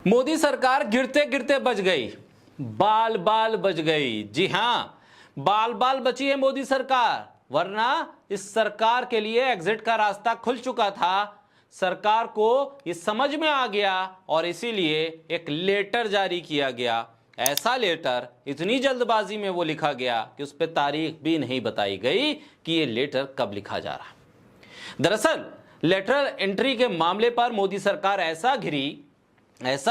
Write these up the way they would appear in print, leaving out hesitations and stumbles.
मोदी सरकार गिरते गिरते बच गई, बाल बाल बच गई। जी हां, बाल बाल बची है मोदी सरकार, वरना इस सरकार के लिए एग्जिट का रास्ता खुल चुका था। सरकार को ये समझ में आ गया और इसीलिए एक लेटर जारी किया गया। ऐसा लेटर इतनी जल्दबाजी में वो लिखा गया कि उस पर तारीख भी नहीं बताई गई कि ये लेटर कब लिखा जा रहा। दरअसल लेटरल एंट्री के मामले पर मोदी सरकार ऐसा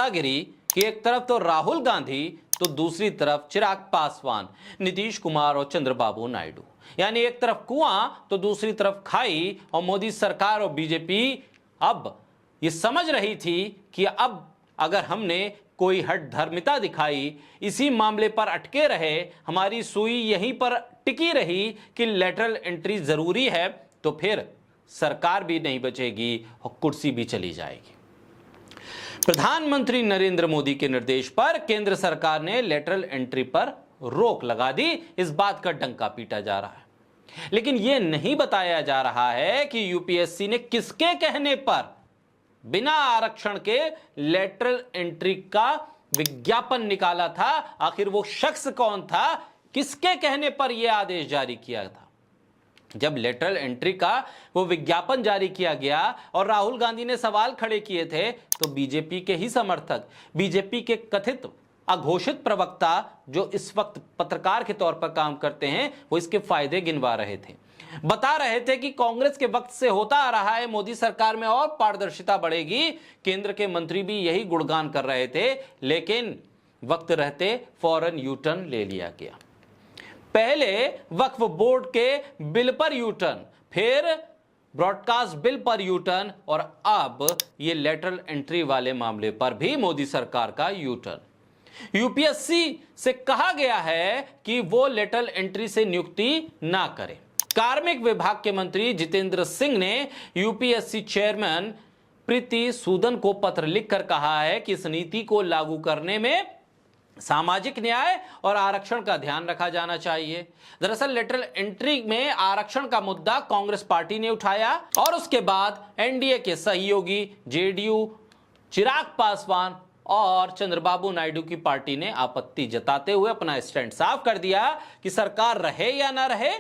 गिरी कि एक तरफ तो राहुल गांधी तो दूसरी तरफ चिराग पासवान, नीतीश कुमार और चंद्रबाबू नायडू। यानी एक तरफ कुआं तो दूसरी तरफ खाई। और मोदी सरकार और बीजेपी अब ये समझ रही थी कि अब अगर हमने कोई हठ धर्मिता दिखाई, इसी मामले पर अटके रहे, हमारी सुई यहीं पर टिकी रही कि लेटरल एंट्री जरूरी है, तो फिर सरकार भी नहीं बचेगी और कुर्सी भी चली जाएगी। प्रधानमंत्री नरेंद्र मोदी के निर्देश पर केंद्र सरकार ने लेटरल एंट्री पर रोक लगा दी। इस बात का डंका पीटा जा रहा है, लेकिन यह नहीं बताया जा रहा है कि यूपीएससी ने किसके कहने पर बिना आरक्षण के लेटरल एंट्री का विज्ञापन निकाला था। आखिर वो शख्स कौन था, किसके कहने पर यह आदेश जारी किया था। जब लेटरल एंट्री का वो विज्ञापन जारी किया गया और राहुल गांधी ने सवाल खड़े किए थे, तो बीजेपी के ही समर्थक, बीजेपी के कथित अघोषित प्रवक्ता जो इस वक्त पत्रकार के तौर पर काम करते हैं, वो इसके फायदे गिनवा रहे थे। बता रहे थे कि कांग्रेस के वक्त से होता आ रहा है, मोदी सरकार में और पारदर्शिता बढ़ेगी। केंद्र के मंत्री भी यही गुणगान कर रहे थे, लेकिन वक्त रहते फौरन यू टर्न ले लिया गया। पहले वक्फ बोर्ड के बिल पर यू टर्न, फिर ब्रॉडकास्ट बिल पर यू टर्न, और अब ये लेटरल एंट्री वाले मामले पर भी मोदी सरकार का यू टर्न। यूपीएससी से कहा गया है कि वो लेटरल एंट्री से नियुक्ति ना करे। कार्मिक विभाग के मंत्री जितेंद्र सिंह ने यूपीएससी चेयरमैन प्रीति सूदन को पत्र लिखकर कहा है कि इस नीति को लागू करने में सामाजिक न्याय और आरक्षण का ध्यान रखा जाना चाहिए। दरअसल लेटरल एंट्री में आरक्षण का मुद्दा कांग्रेस पार्टी ने उठाया और उसके बाद एनडीए के सहयोगी जेडीयू, चिराग पासवान और चंद्रबाबू नायडू की पार्टी ने आपत्ति जताते हुए अपना स्टैंड साफ कर दिया कि सरकार रहे या ना रहे,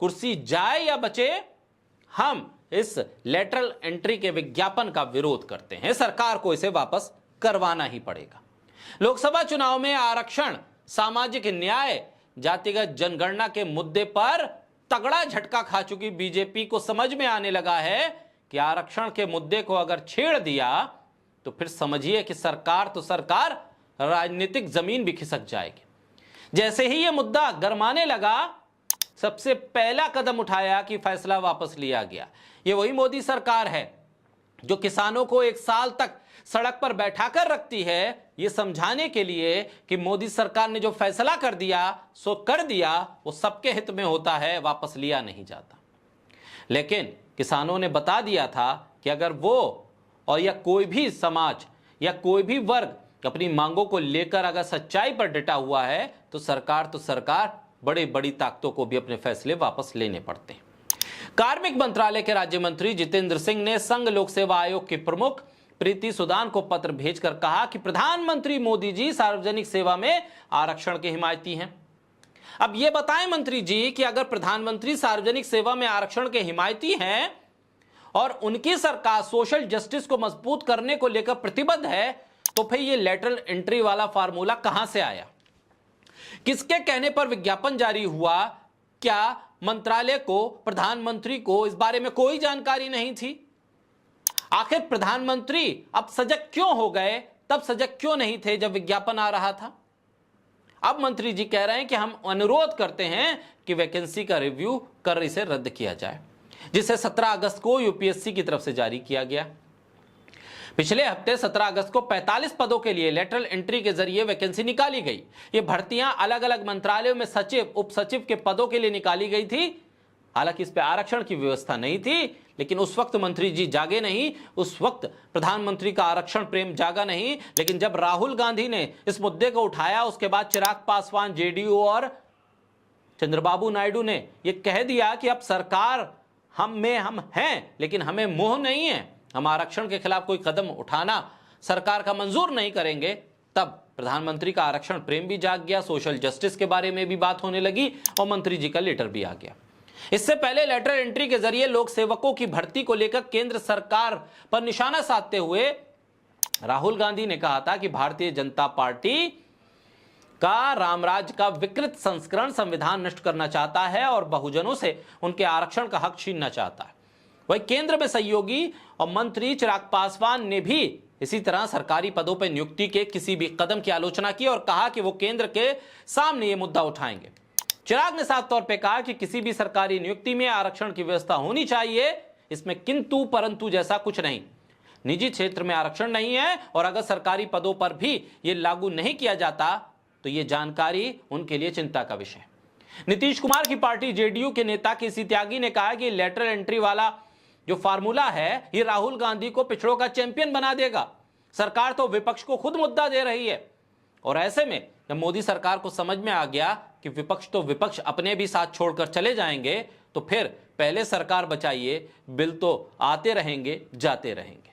कुर्सी जाए या बचे, हम इस लेटरल एंट्री के विज्ञापन का विरोध करते हैं। सरकार को इसे वापस करवाना ही पड़ेगा। लोकसभा चुनाव में आरक्षण, सामाजिक न्याय, जातिगत जनगणना के मुद्दे पर तगड़ा झटका खा चुकी बीजेपी को समझ में आने लगा है कि आरक्षण के मुद्दे को अगर छेड़ दिया तो फिर समझिए कि सरकार राजनीतिक जमीन भी खिसक जाएगी। जैसे ही यह मुद्दा गरमाने लगा, सबसे पहला कदम उठाया कि फैसला वापस लिया गया। यह वही मोदी सरकार है जो किसानों को एक साल तक सड़क पर बैठाकर रखती है, यह समझाने के लिए कि मोदी सरकार ने जो फैसला कर दिया सो कर दिया, वो सबके हित में होता है, वापस लिया नहीं जाता। लेकिन किसानों ने बता दिया था कि अगर वो और या कोई भी समाज या कोई भी वर्ग अपनी मांगों को लेकर अगर सच्चाई पर डटा हुआ है, तो सरकार बड़ी बड़ी ताकतों को भी अपने फैसले वापस लेने पड़ते हैं। कार्मिक मंत्रालय के राज्य मंत्री जितेंद्र सिंह ने संघ लोक सेवा आयोग के प्रमुख प्रीति सूदन को पत्र भेजकर कहा कि प्रधानमंत्री मोदी जी सार्वजनिक सेवा में आरक्षण के हिमायती हैं। अब यह बताएं मंत्री जी कि अगर प्रधानमंत्री सार्वजनिक सेवा में आरक्षण के हिमायती हैं और उनकी सरकार सोशल जस्टिस को मजबूत करने को लेकर प्रतिबद्ध है, तो फिर यह लेटरल एंट्री वाला फार्मूला कहां से आया, किसके कहने पर विज्ञापन जारी हुआ? क्या मंत्रालय को, प्रधानमंत्री को इस बारे में कोई जानकारी नहीं थी? आखिर प्रधानमंत्री अब सजग क्यों हो गए, तब सजग क्यों नहीं थे जब विज्ञापन आ रहा था? अब मंत्री जी कह रहे हैं कि हम अनुरोध करते हैं कि वैकेंसी का रिव्यू कर इसे रद्द किया जाए, जिसे 17 अगस्त को यूपीएससी की तरफ से जारी किया गया। पिछले हफ्ते 17 अगस्त को 45 पदों के लिए लेटरल एंट्री के जरिए वैकेंसी निकाली गई। ये भर्तियां अलग अलग मंत्रालयों में सचिव, उप सचिव के पदों के लिए निकाली गई थी। हालांकि इस पे आरक्षण की व्यवस्था नहीं थी, लेकिन उस वक्त मंत्री जी जागे नहीं, उस वक्त प्रधानमंत्री का आरक्षण प्रेम जागा नहीं। लेकिन जब राहुल गांधी ने इस मुद्दे को उठाया, उसके बाद चिराग पासवान, जेडीयू और चंद्रबाबू नायडू ने यह कह दिया कि अब सरकार हम हैं, लेकिन हमें मोह नहीं है, हम आरक्षण के खिलाफ कोई कदम उठाना सरकार का मंजूर नहीं करेंगे, तब प्रधानमंत्री का आरक्षण प्रेम भी जाग गया, सोशल जस्टिस के बारे में भी बात होने लगी और मंत्री जी का लेटर भी आ गया। इससे पहले लेटर एंट्री के जरिए लोक सेवकों की भर्ती को लेकर केंद्र सरकार पर निशाना साधते हुए राहुल गांधी ने कहा था कि भारतीय जनता पार्टी का रामराज का विकृत संस्करण संविधान नष्ट करना चाहता है और बहुजनों से उनके आरक्षण का हक छीनना चाहता है। वही केंद्र में सहयोगी और मंत्री चिराग पासवान ने भी इसी तरह सरकारी पदों पर नियुक्ति के किसी भी कदम की आलोचना की और कहा कि वो केंद्र के सामने ये मुद्दा उठाएंगे। चिराग ने साफ तौर पे कहा कि किसी भी सरकारी नियुक्ति में आरक्षण की व्यवस्था होनी चाहिए, इसमें किंतु परंतु जैसा कुछ नहीं। निजी क्षेत्र में आरक्षण नहीं है और अगर सरकारी पदों पर भी ये लागू नहीं किया जाता तो ये जानकारी उनके लिए चिंता का विषय। नीतीश कुमार की पार्टी जेडीयू के नेता केसी त्यागी ने कहा कि लेटरल एंट्री वाला जो फार्मूला है ये राहुल गांधी को पिछड़ों का चैंपियन बना देगा। सरकार तो विपक्ष को खुद मुद्दा दे रही है और ऐसे में जब मोदी सरकार को समझ में आ गया कि विपक्ष तो विपक्ष अपने भी साथ छोड़कर चले जाएंगे, तो फिर पहले सरकार बचाइए, बिल तो आते रहेंगे जाते रहेंगे।